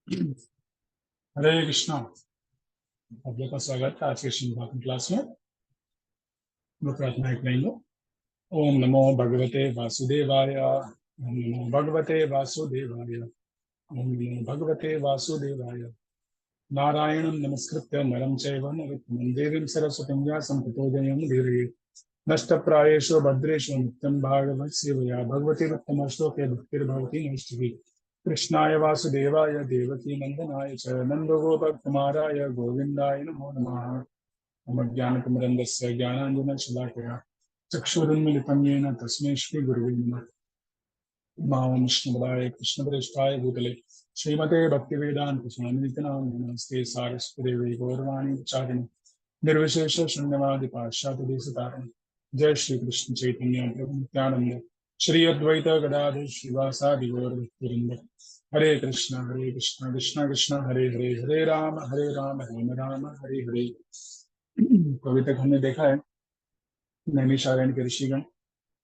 हरे कृष्णा। आप लोग का स्वागत है आज के श्रीमद् भागवत क्लास में। हम लोग प्रार्थना करेंगे। ओम नमो भगवते वासुदेवाय, ओम नमो भगवते वासुदेवाय, ओम नमो भगवते वासुदेवाय। नारायणं नमस्कृत्य नरं चैव नरोत्तमं देवीं सरस्वतीं व्यासं ततो जयमुदीरये। नष्टप्रायेषु भद्रेषु नित्यं भागवत सेवया भगवतीरुत्तम श्लोके भक्तिर्भवति नैष्ठिकी। कृष्णाय वासुदेवाय देवकी नंदनाय च नन्दगोपकुमाराय गोविन्दाय नमो नमः। मम ज्ञानतिमिरन्दस्य ज्ञानाञ्जनशलाकया चक्षुरुन्मिलितं येन तस्मै श्रीगुरुवे नमः। मां विष्णुपदाय कृष्णप्रेष्ठाय भूतले श्रीमते भक्तिवेदान्तस्वामिनिति नामिने नमस्ते सारस्वतीदेवी गौरवाणी चारिणे निर्विशेष शून्यवादि पाश्चात्यदेशतारिणे। जय श्री कृष्ण चैतन्य प्रभु नित्यानंद श्री अद्वैत गदाधर श्रीवासादि गौरभक्तवृंद। हरे कृष्ण कृष्ण कृष्ण हरे हरे, हरे राम राम हरे हरे। तो अभी तक हमने देखा है नैमिषारण्य के ऋषिगण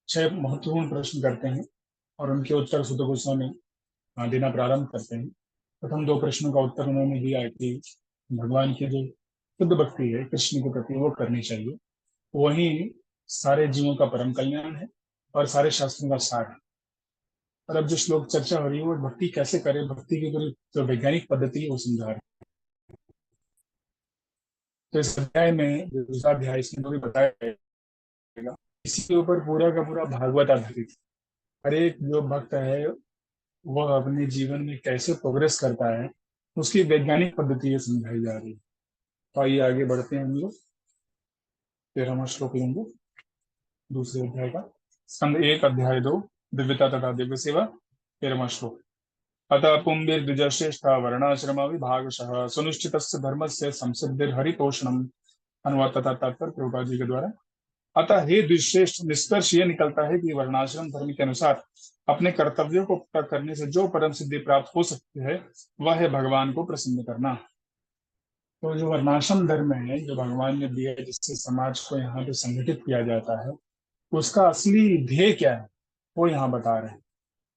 छह महत्वपूर्ण प्रश्न करते हैं और उनके उत्तर सुत गोस्वामी देना प्रारंभ करते हैं। प्रथम दो प्रश्नों का उत्तर उन्होंने दिया है कि भगवान की जो शुद्ध भक्ति है कृष्ण के प्रति वो करनी चाहिए, वही सारे जीवों का परम कल्याण है और सारे शास्त्रों का सार है। और अब जो श्लोक चर्चा हो रही है वो भक्ति कैसे करें, भक्ति की पूरी जो वैज्ञानिक पद्धति है वो समझा रहे हैं। तो इस अध्याय में जो दूसरा अध्याय इसमें भी बताया जाएगा, इसी के ऊपर पूरा का पूरा भागवत आधारित है। हर एक जो भक्त है वह अपने जीवन में कैसे प्रोग्रेस करता है उसकी वैज्ञानिक पद्धति ये समझाई जा रही है। तो आइए आगे बढ़ते हैं हम लोग। 13वां श्लोक लेंगे दूसरे अध्याय का। स्कंद एक अध्याय दो, दिव्यता तथा दिव्य सेवा। 13वां श्लोक। अतः पुंभिर्द्विजश्रेष्ठा वर्णाश्रम विभागशः सुनिश्चित धर्म से संसिद्धिर्हरितोषणम। अनुवाद तथा तात्पर्य प्रभुपाद जी के द्वारा। अतः हे द्विश्रेष्ठ, निष्कर्ष ये निकलता है कि वर्णाश्रम धर्म के अनुसार अपने कर्तव्यों को पूरा करने से जो परम सिद्धि प्राप्त हो सकती है वह है भगवान को प्रसन्न करना। तो जो वर्णाश्रम धर्म है जो भगवान ने दिया है, जिससे समाज को यहाँ पे संगठित किया जाता है, उसका असली ध्येय क्या है वो यहाँ बता रहे हैं।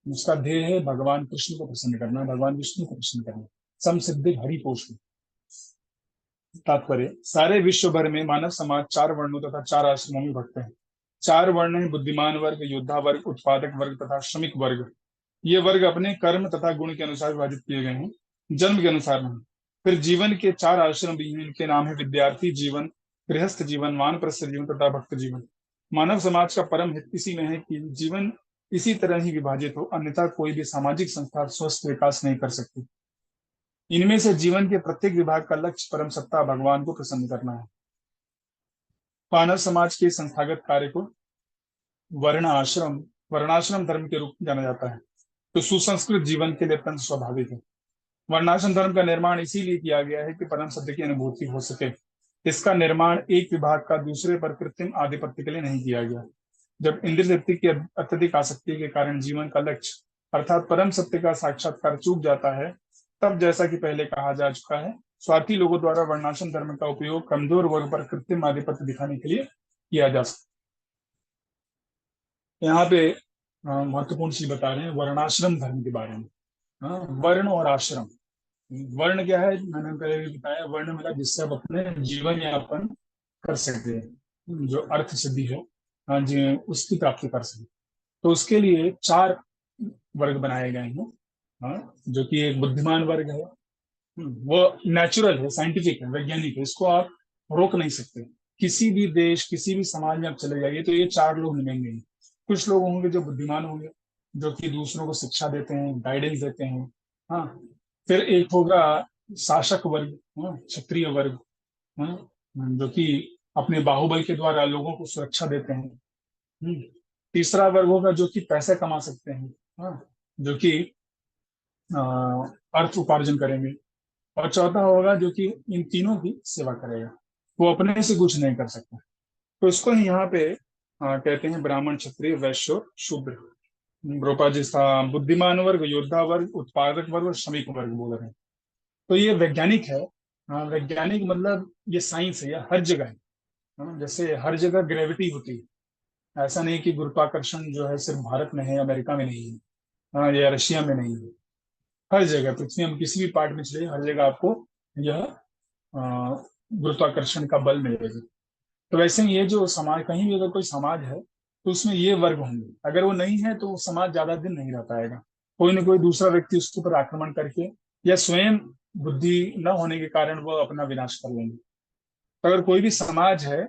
उसका ध्येय है भगवान कृष्ण को प्रसन्न करना, भगवान विष्णु को प्रसन्न करना। समसिद्धि हरिपोषण। तात्पर्य, सारे विश्व भर में मानव समाज चार वर्णों तथा चार आश्रमों में भक्त है। चार वर्ण है: बुद्धिमान वर्ग, योद्धा वर्ग, उत्पादक वर्ग तथा श्रमिक वर्ग। ये वर्ग अपने कर्म तथा गुण के अनुसार विभाजित किए गए हैं, जन्म के अनुसार नहीं। फिर जीवन के चार आश्रम भी हैं, इनके नाम है विद्यार्थी जीवन, गृहस्थ जीवन, वानप्रस्थ जीवन तथा भक्त जीवन। मानव समाज का परम हित इसी में है कि जीवन इसी तरह ही विभाजित हो, अन्यथा कोई भी सामाजिक संस्था स्वस्थ विकास नहीं कर सकती। इनमें से जीवन के प्रत्येक विभाग का लक्ष्य परम सत्ता भगवान को प्रसन्न करना है। मानव समाज के संस्थागत कार्य को वर्ण आश्रम वर्णाश्रम धर्म के रूप में जाना जाता है, तो सुसंस्कृत जीवन के लिए अत्यंत स्वाभाविक है। वर्णाश्रम धर्म का निर्माण इसीलिए किया गया है कि परम सत्य की अनुभूति हो सके। इसका निर्माण एक विभाग का दूसरे पर कृत्रिम आधिपत्य के लिए नहीं किया गया। जब इंद्र तृप्ति की अत्यधिक आसक्ति के कारण जीवन का लक्ष्य अर्थात परम सत्य का साक्षात्कार चूक जाता है, तब जैसा कि पहले कहा जा चुका है, स्वार्थी लोगों द्वारा वर्णाश्रम धर्म का उपयोग कमजोर वर्ग पर कृत्रिम आधिपत्य दिखाने के लिए किया जा सकता है। यहाँ पे महत्वपूर्ण चीज बता रहे हैं वर्णाश्रम धर्म के बारे में। हाँ, वर्ण और आश्रम। वर्ण क्या है, मैंने पहले भी बताया, वर्ण मतलब जिससे आप अपने जीवन यापन कर सकते हैं, जो अर्थ सिद्धि है, हाँ जी, उसकी प्राप्ति कर सकते। तो उसके लिए चार वर्ग बनाए गए हैं। हाँ, जो कि एक बुद्धिमान वर्ग है। वो नेचुरल है, साइंटिफिक है, वैज्ञानिक है, इसको आप रोक नहीं सकते। किसी भी देश किसी भी समाज में आप चले जाइए तो ये चार लोग मिलेंगे ही। कुछ लोग होंगे जो बुद्धिमान होंगे, जो कि दूसरों को शिक्षा देते हैं, गाइडेंस देते हैं। हाँ, फिर एक होगा शासक वर्ग, हाँ, क्षत्रिय वर्ग, हाँ, जो कि अपने बाहुबल के द्वारा लोगों को सुरक्षा देते हैं। हम्म। तीसरा वर्ग होगा जो कि पैसे कमा सकते हैं, हाँ, जो कि अ, अर्थ उपार्जन करेंगे। और चौथा होगा जो कि इन तीनों की सेवा करेगा, वो अपने से कुछ नहीं कर सकता। तो इसको ही यहाँ पे कहते हैं ब्राह्मण, क्षत्रिय, वैश्य और शूद्र। रूपा जी बुद्धिमान वर्ग, योद्धा वर्ग, उत्पादक वर्ग और श्रमिक वर्ग बोल रहे हैं। तो ये वैज्ञानिक है। हाँ, वैज्ञानिक मतलब ये साइंस है, ये हर जगह है। हाँ, जैसे हर जगह ग्रेविटी होती है, ऐसा नहीं कि गुरुत्वाकर्षण जो है सिर्फ भारत में है, अमेरिका में नहीं है, हाँ, या रशिया में नहीं है। हर जगह पृथ्वी हम किसी भी पार्ट में चले हर जगह आपको यह गुरुत्वाकर्षण का बल मिलेगा। तो वैसे ही ये जो समाज, कहीं भी अगर कोई समाज है तो उसमें ये वर्ग होंगे, अगर वो नहीं है तो वो समाज ज्यादा दिन नहीं रह पाएगा। कोई ना कोई दूसरा व्यक्ति उसके ऊपर आक्रमण करके या स्वयं बुद्धि न होने के कारण वो अपना विनाश कर लेंगे। तो अगर कोई भी समाज है,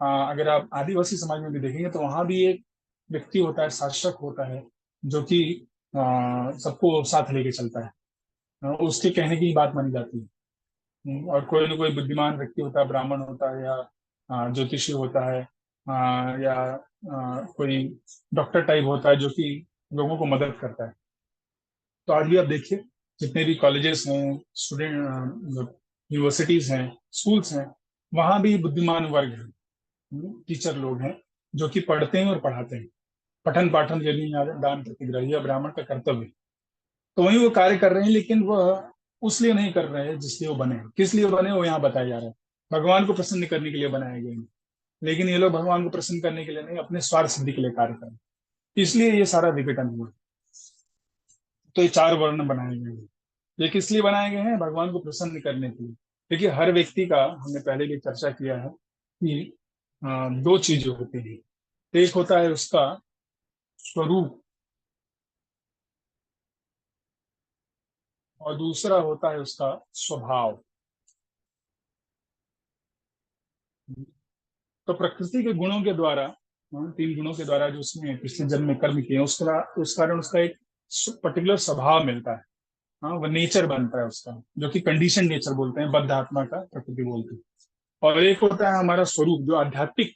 अगर आप आदिवासी समाज में भी देखेंगे तो वहां भी एक व्यक्ति होता है, शासक होता है, जो कि सबको साथ लेके चलता है। उसके कहने की ही बात मानी जाती है। और कोई ना कोई बुद्धिमान व्यक्ति होता है, ब्राह्मण होता है या ज्योतिषी होता है, या कोई डॉक्टर टाइप होता है जो कि लोगों को मदद करता है। तो आज भी आप देखिए, जितने भी कॉलेजेस हैं, स्टूडेंट यूनिवर्सिटीज हैं, स्कूल्स हैं, वहां भी बुद्धिमान वर्ग है, टीचर लोग हैं जो कि पढ़ते हैं और पढ़ाते हैं। पठन पाठन यदि दान प्रतिग्रह यह ब्राह्मण का कर्तव्य है। तो वही वो कार्य कर रहे हैं, लेकिन वह उस लिए नहीं कर रहे हैं जिसलिए वो बने हैं। किस लिए बने वो यहाँ बताया जा रहा है। भगवान को प्रसन्न करने के लिए बनाए गए हैं, लेकिन ये लोग भगवान को प्रसन्न करने के लिए नहीं, अपने स्वार्थ सिद्धि के लिए कार्य कर रहे हैं। इसलिए ये सारा विघटन हुआ। तो ये चार वर्ण बनाए गए हैं। ये किस लिए बनाए गए हैं? भगवान को प्रसन्न करने के लिए। देखिए, हर व्यक्ति का, हमने पहले भी चर्चा किया है कि दो चीजें होती हैं। एक होता है उसका स्वरूप, और दूसरा होता है उसका स्वभाव। तो प्रकृति के गुणों के द्वारा, तीन गुणों के द्वारा जो उसने पिछले जन्म में कर्म किए उसका, उस कारण उसका एक पर्टिकुलर स्वभाव मिलता है। हाँ, वो नेचर बनता है उसका, जो कि कंडीशन नेचर बोलते हैं, बद्ध आत्मा का प्रकृति बोलते हैं। और एक होता है हमारा स्वरूप, जो आध्यात्मिक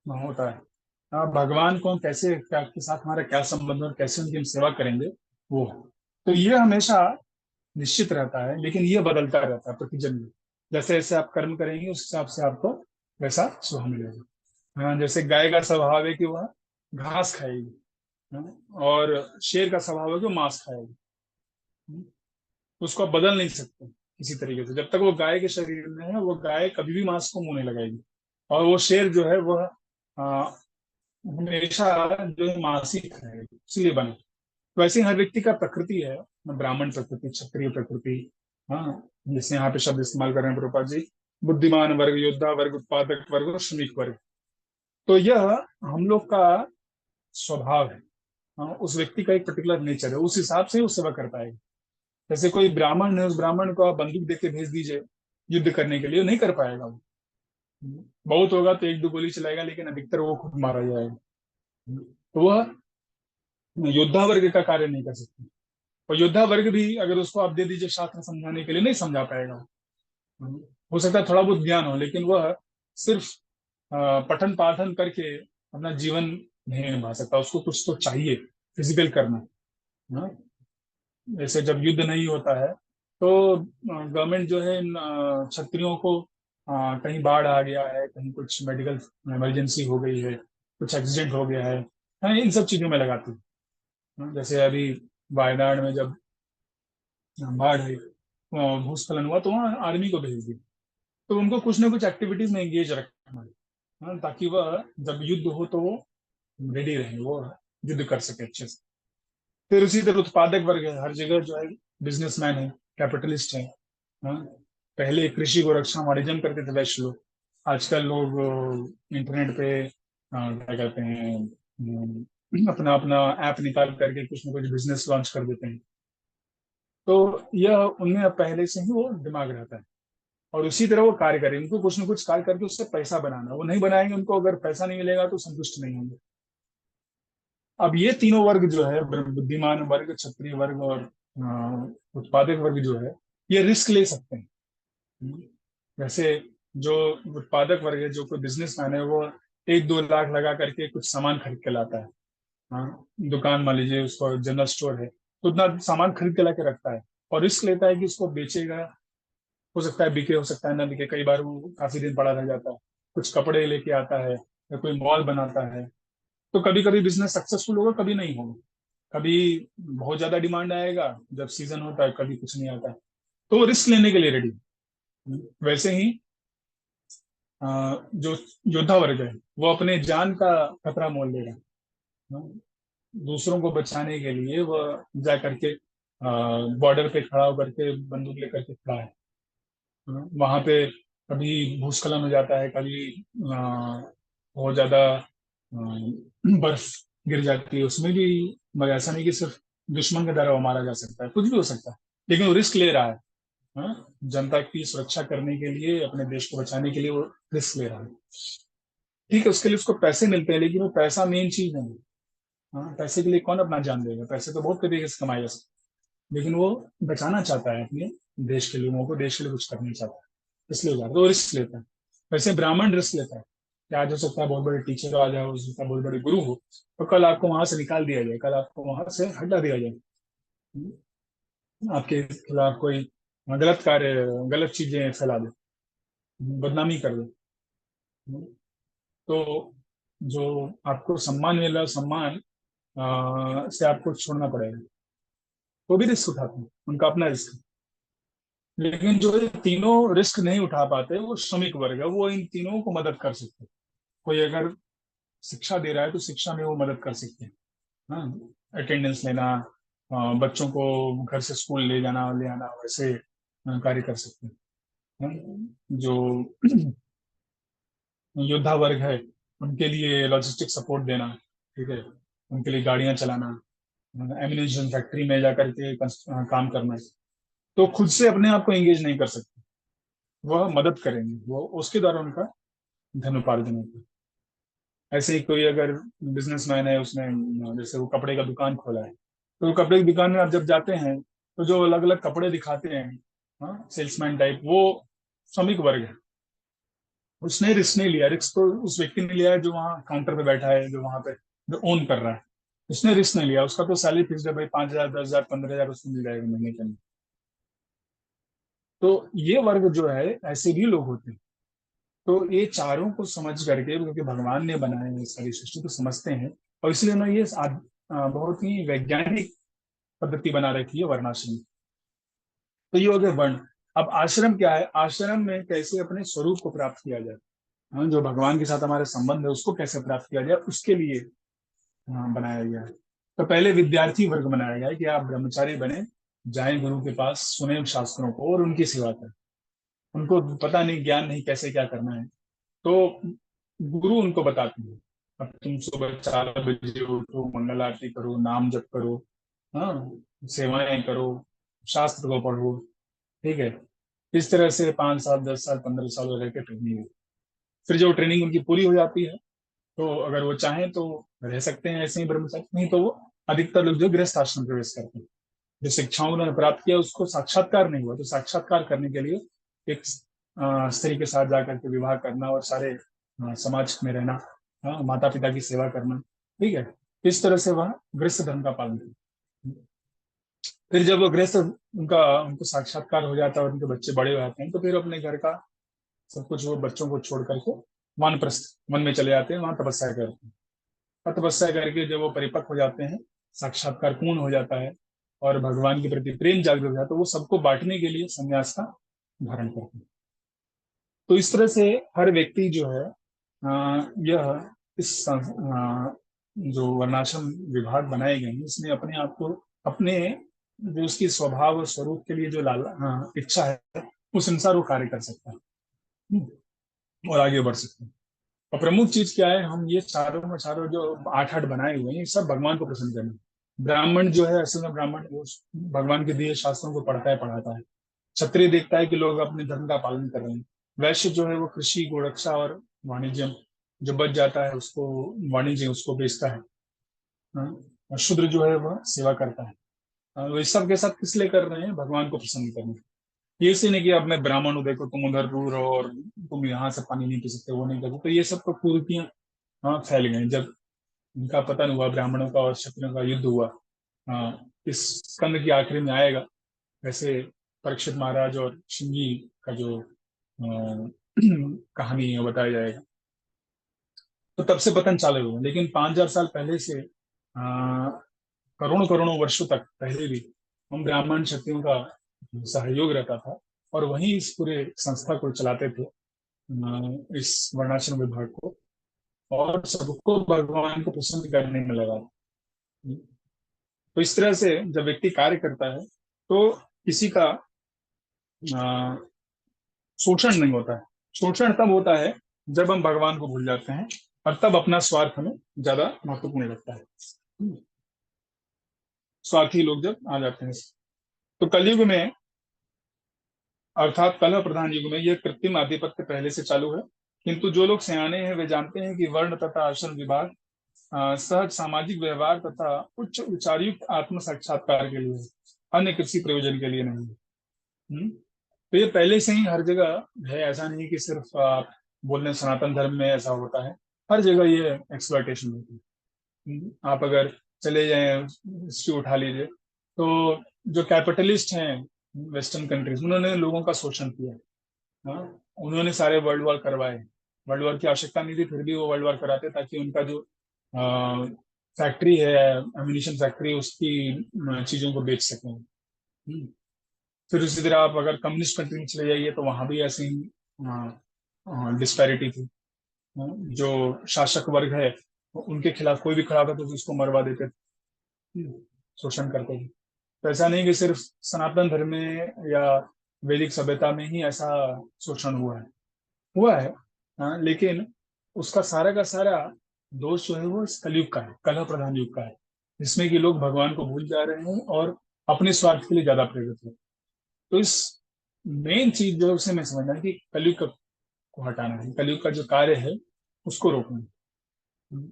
होता है। हाँ, भगवान को हम कैसे, क्या के साथ हमारा क्या संबंध है और कैसे उनकी हम सेवा करेंगे, वो है। तो ये हमेशा निश्चित रहता है, लेकिन ये बदलता रहता है प्रति जन्म में। जैसे जैसे आप कर्म करेंगे उस हिसाब से आपको वैसा स्वभाव मिलेगा। हाँ, जैसे गाय का स्वभाव है कि वह घास खाएगी, हाँ, और शेर का स्वभाव है कि वो मांस खाएगी। हम्म, उसको आप बदल नहीं सकते किसी तरीके से। जब तक वो गाय के शरीर में है, वो गाय कभी भी मांस को मुंह नहीं लगाएगी। और वो शेर जो है वह हमेशा जो है मांस ही खाएगी, इसलिए बने। वैसे ही हर व्यक्ति का प्रकृति है, ब्राह्मण प्रकृति, क्षत्रिय प्रकृति। हाँ, जैसे यहाँ पे शब्द इस्तेमाल कर रहे हैं प्रभुपाद जी, बुद्धिमान वर्ग, योद्धा वर्ग, उत्पादक वर्ग और श्रमिक वर्ग। तो यह हम लोग का स्वभाव है। हाँ, उस व्यक्ति का एक पर्टिकुलर नेचर है, उस हिसाब से वो सेवा कर पाएगा। जैसे कोई ब्राह्मण है, उस ब्राह्मण को आप बंदूक देके भेज दीजिए युद्ध करने के लिए, वो नहीं कर पाएगा वो। बहुत होगा तो एक दो गोली चलाएगा, लेकिन अधिकतर वो खुद मारा जाएगा। तो वह योद्धा वर्ग का कार्य नहीं कर सकते। और योद्धा वर्ग भी अगर उसको आप दे दीजिए शास्त्र समझाने के लिए, नहीं समझा पाएगा। हो सकता है थोड़ा बहुत ज्ञान हो, लेकिन वह सिर्फ पठन पाठन करके अपना जीवन नहीं निभा सकता। उसको कुछ तो चाहिए, फिजिकल करना। हाँ? जैसे जब युद्ध नहीं होता है तो गवर्नमेंट जो है इन क्षत्रियों को, कहीं बाढ़ आ गया है, कहीं कुछ मेडिकल इमरजेंसी हो गई है, कुछ एक्सीडेंट हो गया है, हाँ, इन सब चीजों में लगाती है। हाँ, जैसे अभी वायनाड में जब बाढ़ आई, भूस्खलन हुआ, तो वहाँ आर्मी को भेज दिया। तो उनको कुछ ना कुछ एक्टिविटीज में एंगेज रखना है, हाँ, ताकि वह जब युद्ध हो तो वो रेडी रहे, वो युद्ध कर सके अच्छे से। फिर उसी तरह उत्पादक वर्ग है, हर जगह जो है बिजनेसमैन है, कैपिटलिस्ट है। हाँ, पहले कृषि को रक्षा वाणिज्यम करते थे वैश्य लोग। आजकल लोग इंटरनेट पे क्या कहते हैं, अपना अपना ऐप निकाल करके कुछ ना कुछ बिजनेस लॉन्च कर देते हैं। तो यह उनमें अब पहले से ही वो दिमाग रहता है, और उसी तरह वो कार्य करेंगे। उनको कुछ ना कुछ कार्य करके उससे पैसा बनाना, वो नहीं बनाएंगे, उनको अगर पैसा नहीं मिलेगा तो संतुष्ट नहीं होंगे। अब ये तीनों वर्ग जो है, बुद्धिमान वर्ग, क्षत्रिय वर्ग और उत्पादक वर्ग जो है, ये रिस्क ले सकते हैं। वैसे जो उत्पादक वर्ग है, जो कोई बिजनेसमैन है, वो 1-2 लाख लगा करके कुछ सामान खरीद के लाता है। हाँ, दुकान मान लीजिए, उसको जनरल स्टोर है, तो उतना सामान खरीद के ला के रखता है, और रिस्क लेता है कि इसको बेचेगा। हो सकता है बिके, हो सकता है ना बिके, कई बार वो काफी दिन पड़ा रह जाता है। कुछ कपड़े लेके आता है या कोई मॉल बनाता है, तो कभी कभी बिजनेस सक्सेसफुल होगा, कभी नहीं होगा। कभी बहुत ज्यादा डिमांड आएगा जब सीजन होता है, कभी कुछ नहीं आता है। तो वो रिस्क लेने के लिए रेडी। वैसे ही जो योद्धा वर्ग है, वो अपने जान का खतरा मोल लेगा। हाँ, दूसरों को बचाने के लिए वह जा करके बॉर्डर पे खड़ा होकर के बंदूक लेकर के खड़ा है। वहां पे कभी भूस्खलन हो जाता है, कभी बहुत ज्यादा बर्फ गिर जाती है, उसमें भी। मगर ऐसा नहीं कि सिर्फ दुश्मन के द्वारा वो मारा जा सकता है, कुछ भी हो सकता है, लेकिन वो रिस्क ले रहा है। जनता की सुरक्षा करने के लिए, अपने देश को बचाने के लिए वो रिस्क ले रहा है। ठीक है, उसके लिए उसको पैसे मिलते हैं, लेकिन वो पैसा मेन चीज नहीं है। पैसे के लिए कौन अपना जान देगा? पैसे तो बहुत तरीके से कमाए जा सकते हैं, लेकिन वो बचाना चाहता है अपने देश के लोगों को, देश के लिए कुछ करना चाहता है, इसलिए हो जाता है, तो रिस्क लेता है। वैसे ब्राह्मण रिस्क लेता है कि आज हो सकता है बहुत बड़े टीचर आ जाए, हो सकता है बहुत बड़े गुरु हो, तो कल आपको वहां से निकाल दिया जाए, कल आपको वहां से हटा दिया जाए। आपके खिलाफ कोई गलत कार्य, गलत चीजें फैला दे, बदनामी कर दे। तो जो आपको सम्मान मिला, सम्मान से आपको छोड़ना पड़ेगा। वो भी रिस्क उठाते हैं, उनका अपना रिस्क है। लेकिन जो ये तीनों रिस्क नहीं उठा पाते, वो श्रमिक वर्ग है, वो इन तीनों को मदद कर सकते हैं। कोई अगर शिक्षा दे रहा है तो शिक्षा में वो मदद कर सकते हैं। हाँ, अटेंडेंस लेना, बच्चों को घर से स्कूल ले जाना ले आना, वैसे कार्य कर सकते हैं। जो योद्धा वर्ग है, उनके लिए लॉजिस्टिक सपोर्ट देना, ठीक है, उनके लिए गाड़ियां चलाना, एम्यूनेशन फैक्ट्री में जाकर के काम करना, तो खुद से अपने आप को एंगेज नहीं कर सकते। वह मदद करेंगे, वो उसके द्वारा उनका धन उपार्जन होता है। ऐसे ही कोई अगर बिजनेसमैन है, उसने जैसे वो कपड़े का दुकान खोला है, तो कपड़े की दुकान में आप जब जाते हैं, तो जो अलग अलग कपड़े दिखाते हैं, हाँ, सेल्समैन टाइप, वो श्रमिक वर्ग है। उसने रिस्क नहीं लिया, रिस्क तो उस व्यक्ति ने लिया है जो वहाँ काउंटर पे बैठा है, जो वहां पे जो ओन कर रहा है। उसने रिस्क नहीं लिया, उसका तो सैलरी फिक्स है भाई, 5,000, 10,000, 15,000 उसको मिल जाएगा महीने के अंदर। तो ये वर्ग जो है, ऐसे भी लोग होते हैं। तो ये चारों को समझ करके, क्योंकि भगवान ने बनाए हैं सारी सृष्टि, तो समझते हैं। और इसलिए ना ये बहुत ही वैज्ञानिक पद्धति बना रखी है वर्णाश्रम। तो ये हो गए वर्ण। अब आश्रम क्या है? आश्रम में कैसे अपने स्वरूप को प्राप्त किया जाए, जो भगवान के साथ हमारे संबंध है उसको कैसे प्राप्त किया जाए, उसके लिए बनाया गया है। तो पहले विद्यार्थी वर्ग बनाया गया है कि आप ब्रह्मचारी बने, जाएं गुरु के पास, सुने शास्त्रों को और उनकी सेवा करें। उनको पता नहीं, ज्ञान नहीं, कैसे क्या करना है, तो गुरु उनको बताते हैं। अब तुम सुबह 4 बजे उठो, मंगल आरती करो, नाम जप करो, हाँ, सेवाएं करो, शास्त्र को पढ़ो, ठीक है। इस तरह से 5 साल, 10 साल, 15 साल रह के ट्रेनिंग है। फिर जब ट्रेनिंग उनकी पूरी हो जाती है, तो अगर वो चाहें तो रह सकते हैं ऐसे ही ब्रह्मचारी, नहीं तो वो अधिकतर लोग जो गृहस्थ आश्रम प्रवेश करते हैं। जो शिक्षाओं उन्होंने प्राप्त किया उसको साक्षात्कार नहीं हुआ, तो साक्षात्कार करने के लिए एक स्त्री के साथ जाकर के विवाह करना और सारे समाज में रहना, माता पिता की सेवा करना, ठीक है। इस तरह से वह गृहस्थ धर्म का पालन करते। फिर जब वो गृहस्थ उनका उनको साक्षात्कार हो जाता है और उनके बच्चे बड़े हो जाते हैं, तो फिर अपने घर का सब कुछ वो बच्चों को छोड़ करके वानप्रस्थ वन में चले जाते हैं, वहां तपस्या करते हैं। और तपस्या करके जब वो परिपक्व हो जाते हैं, साक्षात्कार पूर्ण हो जाता है और भगवान के प्रति प्रेम जागृत हो जाता है, तो वो सबको बांटने के लिए संन्यास का धारण करते हैं। तो इस तरह से हर व्यक्ति जो है, यह जो वर्णाश्रम विभाग बनाए गए हैं, इसमें अपने आप को, अपने जो उसकी स्वभाव और स्वरूप के लिए जो इच्छा है, उस अनुसार वो कार्य कर सकता है। और आगे बढ़ सकते हैं। और प्रमुख चीज क्या है, हम ये चारों में चारों जो 8-8 बनाए हुए हैं, ये सब भगवान को प्रसन्न करना। ब्राह्मण जो है, असल में ब्राह्मण वो भगवान के दिए शास्त्रों को पढ़ता है, पढ़ाता है। क्षत्रिय देखता है कि लोग अपने धर्म का पालन कर रहे हैं। वैश्य जो है वो कृषि, गोरक्षा और वाणिज्य, जो बच जाता है उसको, वाणिज्य उसको बेचता है। हाँ? और शूद्र जो है वह सेवा करता है। वो इस सब के साथ किस लिए कर रहे हैं? भगवान को प्रसन्न करने। ये से नहीं कि अब मैं ब्राह्मण हूँ, देखो तुम उधर दूर हो और तुम यहाँ से पानी नहीं पी सकते, वो नहीं करते, तो ये सब तो कुरीतियां फैल गई। जब इनका पतन हुआ, ब्राह्मणों का और क्षत्रियों का युद्ध हुआ, इस स्कंद की आखिरी में आएगा, वैसे परीक्षित महाराज और शिंगी का जो कहानी है वो बताया जाएगा। तो तब से पतन चालू हुआ, लेकिन 5,000 साल पहले से करोड़ों करोड़ों वर्षों तक पहले भी हम ब्राह्मण क्षत्रियों का सहयोग रहता था, और वही इस पूरे संस्था को चलाते थे, इस वर्णाश्रम विभाग को, और सबको भगवान को प्रसन्न करने में लगा। तो इस तरह से जब व्यक्ति कार्य करता है तो किसी का आ, शोषण नहीं होता है। शोषण तब होता है जब हम भगवान को भूल जाते हैं और तब अपना स्वार्थ हमें ज्यादा महत्वपूर्ण लगता है। स्वार्थी लोग जब आ जाते हैं तो कलयुग में, अर्थात कलह प्रधान युग में, यह कृत्रिम आधिपत्य पहले से चालू है। किंतु जो लोग सियाने हैं वे जानते हैं कि वर्ण तथा आश्रम विभाग सहज सामाजिक व्यवहार तथा उच्च विचारयुक्त आत्म साक्षात्कार के लिए है, अन्य किसी प्रयोजन के लिए नहीं है। तो ये पहले से ही हर जगह है, ऐसा नहीं कि सिर्फ आप बोल रहे हैं सनातन धर्म में ऐसा होता है। हर जगह ये एक्सप्लॉयटेशन होती है। आप अगर चले जाएं, हिस्ट्री उठा लीजिए तो जो कैपिटलिस्ट हैं वेस्टर्न कंट्रीज, उन्होंने लोगों का शोषण किया। हाँ, उन्होंने सारे वर्ल्ड वॉर करवाए। वर्ल्ड वॉर की आवश्यकता नहीं थी, फिर भी वो वर्ल्ड वॉर कराते ताकि उनका जो फैक्ट्री है, एम्यूनिशन फैक्ट्री, उसकी चीजों को बेच सकें। फिर उसी तरह आप अगर कम्युनिस्ट कंट्री में चले जाइए तो वहां भी ऐसे ही डिस्पैरिटी थी। जो शासक वर्ग है उनके खिलाफ कोई भी खड़ा था तो उसको मरवा देते थे, शोषण करते थे। तो ऐसा नहीं कि सिर्फ सनातन धर्म में या वैदिक सभ्यता में ही ऐसा शोषण हुआ है। हाँ, लेकिन उसका सारा का सारा दोष जो है वो इस कलयुग का है, कलह प्रधान युग का है, जिसमें कि लोग भगवान को भूल जा रहे हैं और अपने स्वार्थ के लिए ज्यादा प्रेरित हैं। तो इस मेन चीज जो है उसे मैं समझना है कि कलयुग को हटाना है, कलयुग का जो कार्य है उसको रोकना है।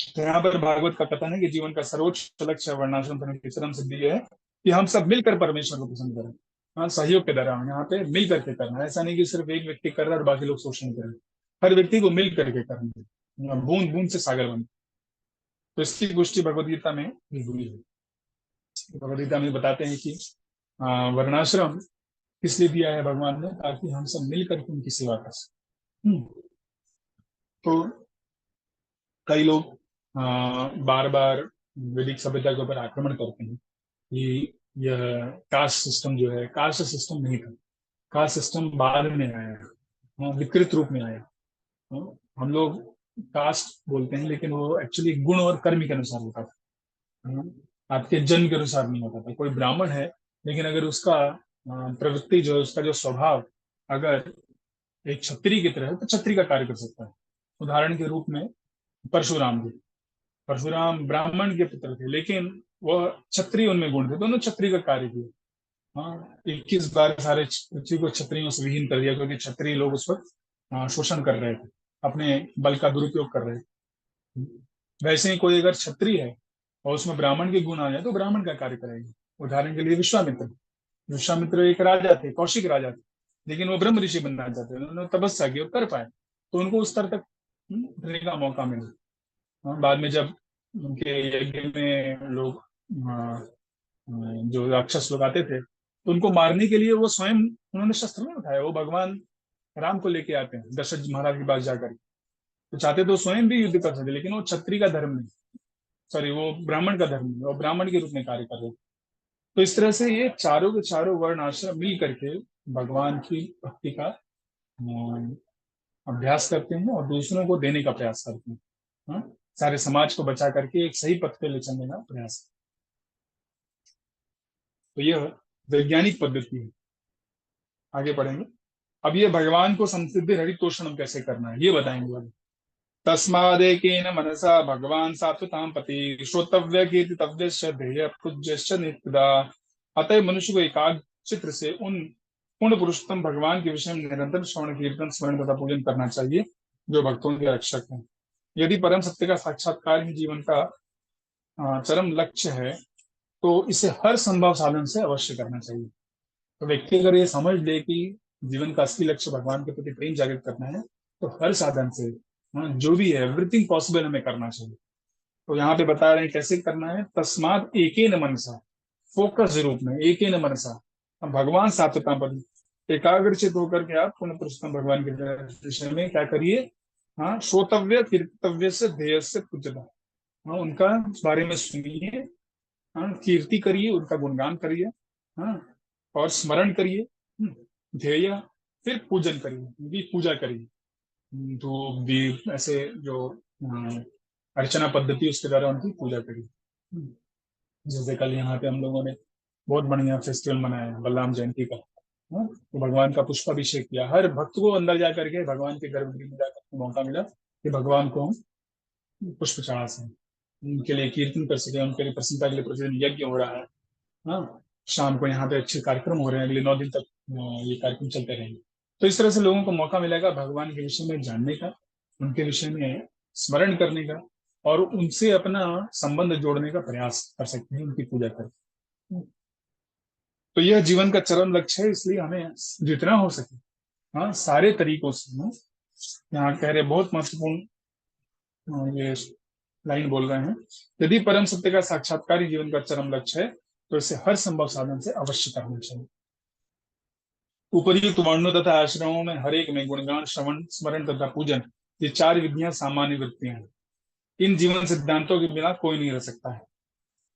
तो यहाँ पर भागवत का कथन है कि जीवन का सर्वोच्च लक्ष्य वर्णाश्रम करने की चरम सिद्धि यह है कि हम सब मिलकर परमेश्वर को पसंद करें। हाँ, सहयोग के द्वारा यहाँ पे मिल करके करना है। ऐसा नहीं कि सिर्फ एक व्यक्ति कर रहा है और बाकी लोग शोषण करें। हर व्यक्ति को मिल करके करना है, बूंद बूंद से सागर बने। तो इसकी पुष्टि भगवद गीता में भी हुई है। भगवद गीता में बताते हैं कि वर्णाश्रम इसलिए दिया है भगवान ने ताकि हम सब मिल करके उनकी सेवा कर सकें। तो कई लोग बार बार वैदिक सभ्यता के ऊपर आक्रमण करते हैं कि यह कास्ट सिस्टम जो है, कास्ट सिस्टम नहीं था। कास्ट सिस्टम बाद में आया, विकृत रूप में आया। हाँ, हम लोग कास्ट बोलते हैं लेकिन वो एक्चुअली गुण और कर्म के अनुसार होता था। हाँ, आपके जन्म के अनुसार नहीं होता था। कोई ब्राह्मण है लेकिन अगर उसका प्रवृत्ति जो है, उसका जो स्वभाव अगर एक क्षत्रिय की तरह है तो क्षत्रिय का कार्य कर सकता है। उदाहरण के रूप में परशुराम जी, परशुराम ब्राह्मण के पुत्र थे लेकिन वह क्षत्रिय उनमें गुण थे, दोनों क्षत्रिय का कार्य किया। हाँ, 21 बार सारे पृथ्वी को क्षत्रियों से विहीन कर दिया क्योंकि क्षत्रिय लोग उस वक्त शोषण कर रहे थे, अपने बल का दुरुपयोग कर रहे थे। वैसे ही कोई अगर क्षत्रिय है और उसमें ब्राह्मण के गुण आ जाए तो ब्राह्मण का कार्य करेगा। उदाहरण के लिए विश्वामित्र, विश्वामित्र एक राजा थे, कौशिक राजा थे, लेकिन वो ब्रह्म ऋषि बनना चाहते थे। उन्होंने तपस्या की और कर पाए तो उनको उस स्तर तक उठने का मौका मिला। बाद में जब उनके यज्ञ में लोग जो राक्षस लोग आते थे तो उनको मारने के लिए वो स्वयं, उन्होंने शस्त्र नहीं उठाया, वो भगवान राम को लेके आते हैं दशरथ महाराज के पास जाकर। तो चाहते तो स्वयं भी युद्ध कर सकते लेकिन वो क्षत्रिय का धर्म नहीं, सॉरी वो ब्राह्मण का धर्म नहीं, वो ब्राह्मण के रूप में कार्य कर रहे थे। तो इस तरह से ये चारों के चारों वर्ण आश्रम मिल करके भगवान की भक्ति का अभ्यास करते हैं और दूसरों को देने का प्रयास करते हैं। हाँ? सारे समाज को बचा करके एक सही पथ पे ले चलने का प्रयास। तो यह वैज्ञानिक पद्धति है। आगे बढ़ेंगे। अब ये भगवान को संसिद्धि हरितोषणम कैसे करना है ये बताएंगे अब। तस्मादेकेन मनसा भगवान सात्वतां पति श्रोतव्य कीर्तितव्य ध्येय पूज्य नित्यदा। अतः मनुष्य को एकाग्र चित्र से उन पूर्ण पुरुषोत्तम भगवान के विषय में निरंतर श्रवण कीर्तन स्मरण तथा पूजन करना चाहिए जो भक्तों के रक्षक हैं। यदि परम सत्य का साक्षात्कार ही जीवन का चरम लक्ष्य है तो इसे हर संभव साधन से अवश्य करना चाहिए। तो व्यक्ति अगर ये समझ ले कि जीवन का असली लक्ष्य भगवान के प्रति प्रेम जागृत करना है तो हर साधन से, जो भी है, एवरीथिंग पॉसिबल हमें करना चाहिए। तो यहाँ पे बता रहे हैं कैसे करना है। तस्मात एकेन मनसा, फोकस रूप में, एकेन मनसा, अब भगवान सात्वता पर एकाग्रचित होकर के आप पुनः पुरुषोत्तम भगवान के विषय में क्या करिए। हाँ, श्रोतव्य कीर्तव्य से ध्येय से पूज्यता, हाँ उनका बारे में सुनिए, हाँ कीर्ति करिए, उनका गुणगान करिए, हाँ और स्मरण करिए, ध्येय, फिर पूजन करिए, उनकी पूजा करिए। धूप दीप ऐसे जो अर्चना पद्धति उसके द्वारा उनकी पूजा करिए। जैसे कल यहाँ पे हम लोगों ने बहुत बढ़िया फेस्टिवल मनाया बलराम जयंती का। हाँ, तो भगवान का पुष्पाभिषेक किया। हर भक्त को अंदर जा करके भगवान के गर्भगृह में जाकर के मौका मिला कि भगवान को हम पुष्प चढ़ा सकें, उनके लिए कीर्तन कर सके, उनके लिए प्रसन्नता के लिए प्रतिदिन यज्ञ हो रहा है। हाँ, शाम को यहाँ पे अच्छे कार्यक्रम हो रहे हैं, अगले 9 दिन तक ये कार्यक्रम चलते रहेंगे। तो इस तरह से लोगों को मौका मिलेगा भगवान के विषय में जानने का, उनके विषय में स्मरण करने का, और उनसे अपना संबंध जोड़ने का प्रयास कर सकते हैं, उनकी पूजा कर। तो यह जीवन का चरम लक्ष्य है, इसलिए हमें जितना हो सके, हाँ, सारे तरीकों से, यहाँ कह रहे बहुत महत्वपूर्ण ये लाइन बोल रहे हैं, यदि परम सत्य का साक्षात्कार ही जीवन का चरम लक्ष्य है तो इसे हर संभव साधन से अवश्य करना चाहिए। उपर्युक्त वर्णों तथा आश्रमों में हर एक में गुणगान, श्रवण, स्मरण तथा पूजन, ये 4 विधियां सामान्य वृत्तियां हैं। इन जीवन सिद्धांतों के बिना कोई नहीं रह सकता है।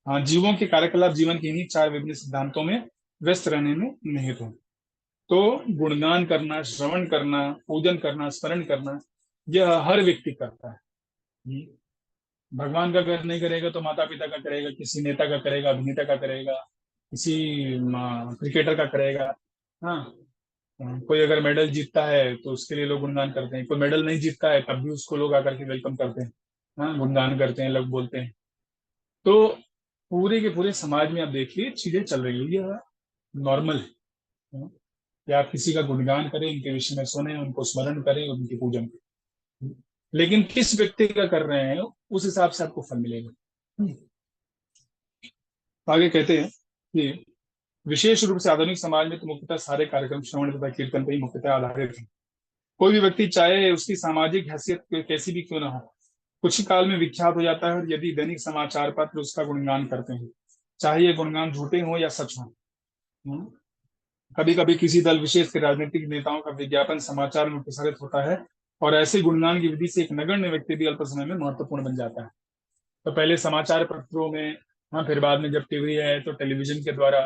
हाँ, जीवों के कार्यकलाप जीवन के इन्हीं 4 विभिन्न सिद्धांतों में व्यस्त रहने में निहित है। तो गुणगान करना, श्रवण करना, पूजन करना, स्मरण करना, यह हर व्यक्ति करता है। भगवान का अगर नहीं करेगा तो माता पिता का करेगा, किसी नेता का करेगा, अभिनेता का करेगा, किसी क्रिकेटर का करेगा। हाँ, कोई अगर मेडल जीतता है तो उसके लिए लोग गुणगान करते हैं, कोई मेडल नहीं जीतता है तब भी उसको लोग आकर के वेलकम करते हैं। हाँ, गुणगान करते हैं, लोग बोलते हैं। तो पूरे के पूरे समाज में आप देखिए चीजें चल रही है, ये नॉर्मल है। हाँ, कि आप किसी का गुणगान करें, उनके विषय में सुने, उनको स्मरण करें, उनकी पूजन करें, लेकिन किस व्यक्ति का कर रहे हैं उस हिसाब से आपको फल मिलेगा। आगे कहते हैं कि विशेष रूप से आधुनिक समाज में तो मुख्यतः सारे कार्यक्रम श्रवण तथा कीर्तन पर ही मुख्यतः आधारित है। कोई भी व्यक्ति चाहे उसकी सामाजिक हैसियत कैसी भी क्यों ना हो, कुछ ही काल में विख्यात हो जाता है, और यदि दैनिक समाचार पत्र उसका गुणगान करते हैं, चाहे ये गुणगान झूठे हो या सच हो। कभी कभी किसी दल विशेष के राजनीतिक नेताओं का विज्ञापन समाचार में प्रसारित होता है, और ऐसे गुणगान की विधि से एक नगण्य व्यक्ति भी अल्प समय में महत्वपूर्ण बन जाता है। तो पहले समाचार पत्रों में, हाँ, फिर बाद में जब टीवी है तो टेलीविजन के द्वारा,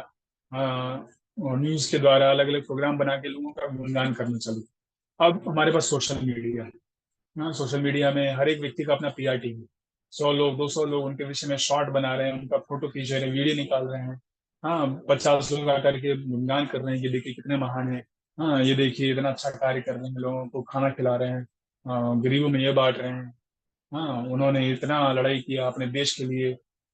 न्यूज के द्वारा अलग अलग प्रोग्राम बना के लोगों का गुणगान करना चालू। अब हमारे पास सोशल मीडिया है। हाँ, सोशल मीडिया में हर एक व्यक्ति का अपना पीआर टीम है। 100 लोग, 200 लोग उनके विषय में शॉर्ट बना रहे हैं, उनका फोटो खींच रहे हैं, वीडियो निकाल रहे हैं। हाँ, 50 लोग आकर के गुणगान कर रहे हैं कि देखिए कितने महान है। हाँ, ये देखिए इतना अच्छा कार्य कर रहे हैं, लोगों को खाना खिला रहे हैं, गरीबों में ये बांट रहे हैं। हाँ, उन्होंने इतना लड़ाई किया अपने देश के लिए।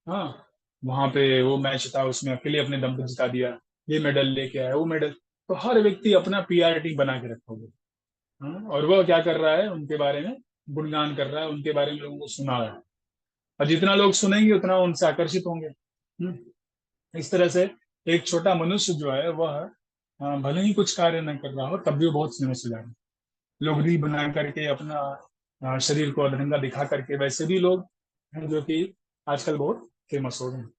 हाँ, वहां पे वो मैच था, उसमें अकेले अपने दम पे जिता दिया, ये मेडल लेके आया, वो मेडल। तो हर व्यक्ति अपना पीआर टीम बना के रखा हुआ है। हाँ, और वह क्या कर रहा है, उनके बारे में गुणगान कर रहा है, उनके बारे में लोगों को सुना रहा है, और जितना लोग सुनेंगे उतना उनसे आकर्षित होंगे। इस तरह से एक छोटा मनुष्य जो है वह, भले ही कुछ कार्य न कर रहा हो तब भी वो बहुत फेमस हो जाएगा। लोग रील बना करके अपना शरीर को अधरंगा दिखा करके, वैसे भी लोग हैं जो कि आजकल बहुत फेमस हो रहे हैं।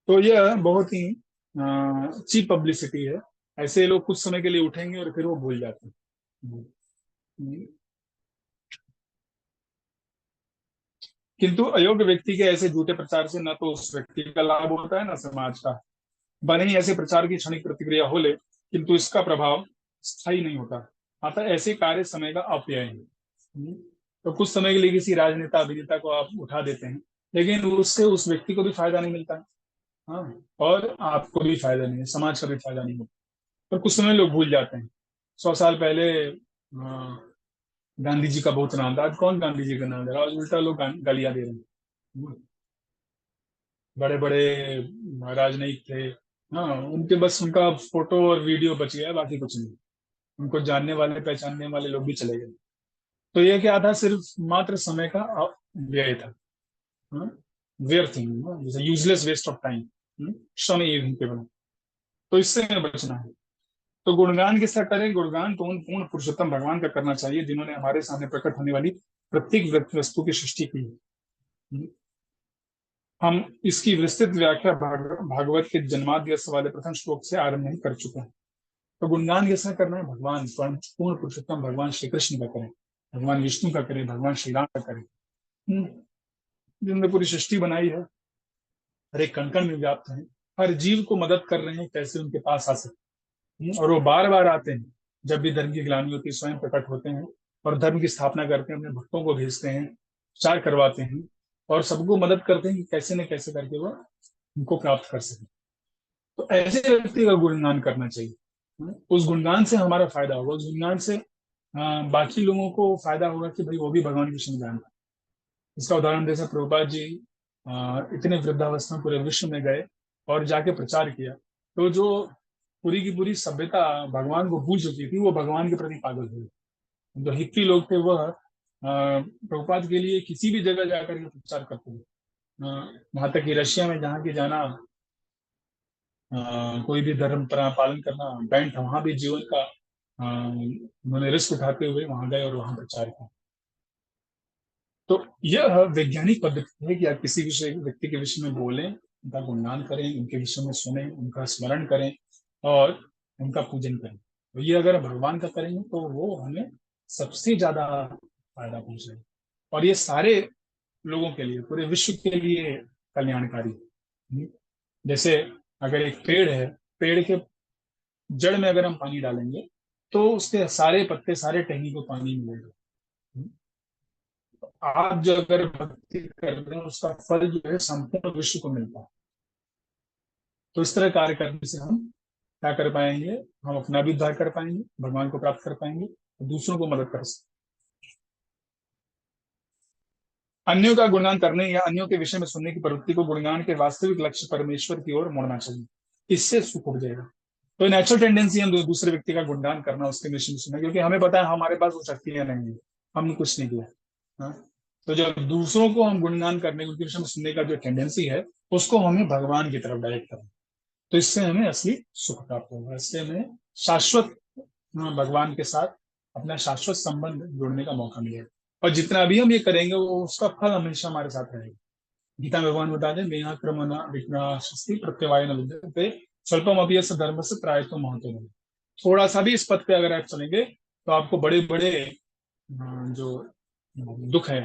तो यह बहुत ही चीप पब्लिसिटी है। ऐसे लोग कुछ समय के लिए उठेंगे और फिर वो भूल जाते हैं। हम्म। किंतु अयोग्य व्यक्ति के ऐसे झूठे प्रचार से न तो उस व्यक्ति का लाभ होता है, न समाज का। भले ही ऐसे प्रचार की क्षणिक प्रतिक्रिया हो ले, किंतु इसका प्रभाव स्थायी नहीं होता। अतः ऐसे कार्य समय का अपव्यय है। तो कुछ समय के लिए किसी राजनेता, अभिनेता को आप उठा देते हैं, लेकिन उससे उस व्यक्ति को भी फायदा नहीं मिलता है। हाँ, और आपको भी फायदा नहीं है, समाज का भी फायदा नहीं होता। पर कुछ समय लोग भूल जाते हैं। 100 साल पहले गांधी जी का बहुत नाम था, आज कौन गांधी जी का नाम ले रहा है, आज उल्टा लोग गालियां दे रहे हैं। बड़े बड़े राजनयिक थे, हाँ, उनके बस उनका फोटो और वीडियो बच गया, बाकी कुछ नहीं। उनको जानने वाले, पहचानने वाले लोग भी चले गए। तो ये क्या था, सिर्फ मात्र समय का व्यय था। हाँ? व्यर्थ, जैसे यूजलेस वेस्ट ऑफ टाइम, समय ये भी केवल। तो इससे हमें बचना है। तो गुणगान किसका करें, गुणगान तो उन पूर्ण पुरुषोत्तम भगवान का करना चाहिए जिन्होंने हमारे सामने प्रकट होने वाली प्रत्येक वस्तु की सृष्टि की है। हम इसकी विस्तृत व्याख्या भागवत के जन्माद्यस्थ वाले प्रथम श्लोक से आरंभ नहीं कर चुके हैं। तो गुणगान किसका करना है, भगवान पूर्ण पुरुषोत्तम भगवान श्री कृष्ण का करें, भगवान विष्णु का करें, भगवान श्री राम का करें। हम्म, जिन्होंने पूरी सृष्टि बनाई है, हर एक कण कण में व्याप्त है, हर जीव को मदद कर रहे हैं कैसे उनके पास आ सकते हैं। और वो बार बार आते हैं, जब भी धर्म की ग्लानि होती है स्वयं प्रकट होते हैं, और धर्म की स्थापना करते हैं, अपने भक्तों को भेजते हैं, प्रचार करवाते हैं, और सबको मदद करते हैं कि कैसे न कैसे करके वो उनको प्राप्त कर सके। तो ऐसे व्यक्ति का गुणगान करना चाहिए। उस गुणगान से हमारा फायदा होगा, उस गुणगान से बाकी लोगों को फायदा होगा कि भाई वो भी भगवान कृष्ण जानता है। इसका उदाहरण जैसे प्रभुपाद जी इतने वृद्धावस्था में पूरे विश्व में गए और जाके प्रचार किया, तो जो पूरी की पूरी सभ्यता भगवान को भूल चुकी थी वो भगवान के प्रति पागल हुई। जो हिप्पी लोग थे वह प्रभुपाद के लिए किसी भी जगह जाकर के प्रचार करते थे। वहां तक कि रशिया में जहाँ की जाना, कोई भी धर्म पालन करना बैंड था, वहां भी जीवन का उन्होंने रिस्क उठाते हुए वहां गए और वहां प्रचार किया। तो यह वैज्ञानिक पद्धति है कि आप किसी विषय व्यक्ति के विषय में बोलें, उनका गुणगान करें, उनके विषय में सुने, उनका स्मरण करें और उनका पूजन करें। तो ये अगर हम भगवान का करेंगे तो वो हमें सबसे ज्यादा फायदा पहुंचाएगा, और ये सारे लोगों के लिए, पूरे विश्व के लिए कल्याणकारी है। जैसे अगर एक पेड़ है, पेड़ के जड़ में अगर हम पानी डालेंगे तो उसके सारे पत्ते, सारे टहनी को पानी मिलेगा। आप जो अगर भक्ति कर रहे हैं उसका फल जो है संपूर्ण विश्व को मिलता है। तो इस तरह कार्य करने से हम क्या कर पाएंगे, हम अपना भी उद्धार कर पाएंगे, भगवान को प्राप्त कर पाएंगे और दूसरों को मदद कर सकते। अन्यों का गुणगान करने या अन्यों के विषय में सुनने की प्रवृत्ति को गुणगान के वास्तविक लक्ष्य परमेश्वर की ओर मोड़ना चाहिए। इससे सुख हो जाएगा। तो नेचुरल टेंडेंसी हम दूसरे व्यक्ति का गुणगान करना, उसके विषय में सुनना, क्योंकि हमें पता है हमारे पास वो शक्तियां नहीं है, हमने कुछ नहीं किया। हाँ? तो जब दूसरों को हम गुणगान करने, उनके विषय में सुनने का जो टेंडेंसी है उसको हमें भगवान की तरफ डायरेक्ट करना। तो इससे हमें असली सुख प्राप्त होगा, इससे हमें शाश्वत भगवान के साथ अपना शाश्वत संबंध जोड़ने का मौका मिलेगा। और जितना भी हम ये करेंगे वो उसका फल हमेशा हमारे साथ रहेगा। गीता में भगवान बताते हैं, मेहा क्रमण विघ्नाशस्ति प्रत्यवाय न विद्यते स्वल्पम अपि यस्य धर्म से प्रायतो महतो भवेत्। थोड़ा सा भी इस पथ पे अगर आप चलेंगे तो आपको बड़े बड़े जो दुख है,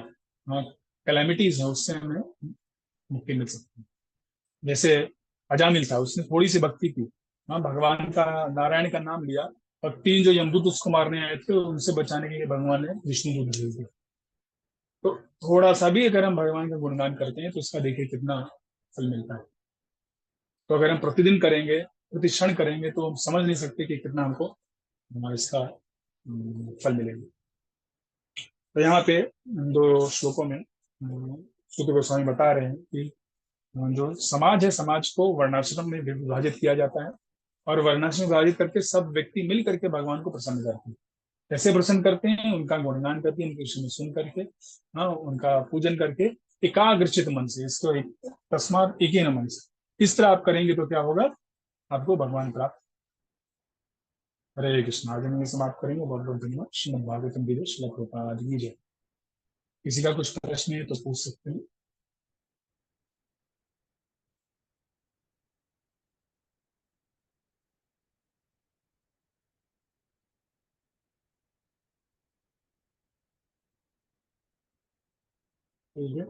कैलेमिटीज है, उससे हमें मुक्ति मिल सकती है। जैसे अजामिल था, उसने थोड़ी सी भक्ति की, भगवान का, नारायण का नाम लिया, और तीन जो यमदूत उसको मारने आए थे उनसे बचाने के लिए भगवान ने विष्णु दूत भेज दिया। तो थोड़ा सा भी अगर हम भगवान का गुणगान करते हैं तो उसका देखिए कितना फल मिलता है। तो अगर हम प्रतिदिन करेंगे, प्रति क्षण करेंगे, तो हम समझ नहीं सकते कि कितना हमको इसका फल मिलेगा। तो यहाँ पे दो श्लोकों में श्रुति गोस्वामी बता रहे हैं कि जो समाज है, समाज को वर्णाश्रम में विभाजित किया जाता है, और वर्णाश्रम विभाजित करके सब व्यक्ति मिल करके भगवान को प्रसन्न करते हैं। कैसे प्रसन्न करते हैं, उनका गुणगान करके, उनके विषय में सुन करके, उनका पूजन करके, एकाग्रचित मन से, इसको तस्मात एक ही न मन से, इस तरह आप करेंगे तो क्या होगा, आपको भगवान प्राप्त। हरे कृष्ण। आज हम ये समाप्त करेंगे। बहुत बहुत धन्यवाद। श्रीमद् भागवतम गीता श्रील प्रभुपाद की जय। किसी का कुछ प्रश्न है तो पूछ सकते हैं। ठीक है।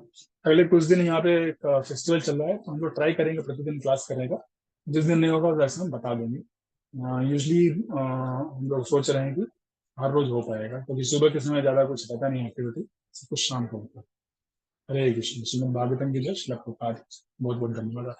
अगले कुछ दिन यहाँ पे एक फेस्टिवल चल रहा है, तो हम लोग ट्राई करेंगे प्रतिदिन क्लास करने का। जिस दिन नहीं होगा वैसे हम बता देंगे। यूजली हम लोग सोच रहे हैं कि हर रोज हो पाएगा, क्योंकि सुबह के समय ज्यादा कुछ रहता नहीं एक्टिविटी, सब कुछ शाम को होता है। हरे कृष्ण। श्रीमद् भागवतम की जय। श्रील प्रभुपाद। बहुत बहुत धन्यवाद।